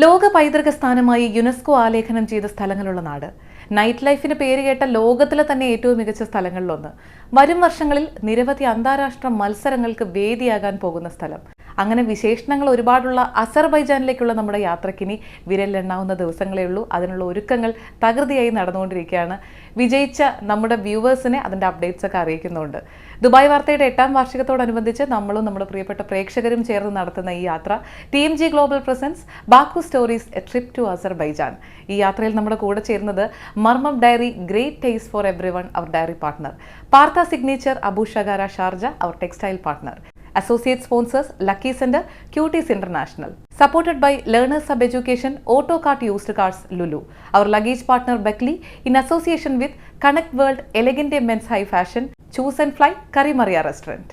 ലോക പൈതൃക സ്ഥാനമായി യുനെസ്കോ ആലേഖനം ചെയ്ത സ്ഥലങ്ങളുള്ള നാട്. നൈറ്റ് ലൈഫിന് പേരുകേട്ട ലോകത്തിലെ തന്നെ ഏറ്റവും മികച്ച സ്ഥലങ്ങളിലൊന്ന്. വരും വർഷങ്ങളിൽ നിരവധി അന്താരാഷ്ട്ര മത്സരങ്ങൾക്ക് വേദിയാകാൻ പോകുന്ന സ്ഥലം. അങ്ങനെ വിശേഷണങ്ങൾ ഒരുപാടുള്ള അസർബൈജാനിലേക്കുള്ള നമ്മുടെ യാത്രക്കിനി വിരലിലെണ്ണാവുന്ന ദിവസങ്ങളേ ഉള്ളൂ. അതിനുള്ള ഒരുക്കങ്ങൾ തകൃതിയായി നടന്നുകൊണ്ടിരിക്കുകയാണ്. വിജയിച്ച നമ്മുടെ വ്യൂവേഴ്സിനെ അതിൻ്റെ അപ്ഡേറ്റ്സ് ഒക്കെ അറിയിക്കുന്നുണ്ട്. ദുബായ് വാർത്തയുടെ 8ാം വാർഷികത്തോടനുബന്ധിച്ച് നമ്മളും നമ്മുടെ പ്രിയപ്പെട്ട പ്രേക്ഷകരും ചേർന്ന് നടത്തുന്ന ഈ യാത്ര TMG global presence Baku stories a trip to Azerbaijan. ഈ യാത്രയിൽ നമ്മുടെ കൂടെ ചേരുന്നത് മർമം dairy great taste for everyone, അവർ dairy partner. Partha signature Abu Shagara Sharjah, അവർ textile partner. Associate sponsors Lucky Center, Cuties International. Supported by Learners Sub Education, Auto Cart Used Cars, Lulu. Our luggage partner Beckley in association with Connect World, Elegante Men's High Fashion, Choose and Fly, Curry Maria Restaurant.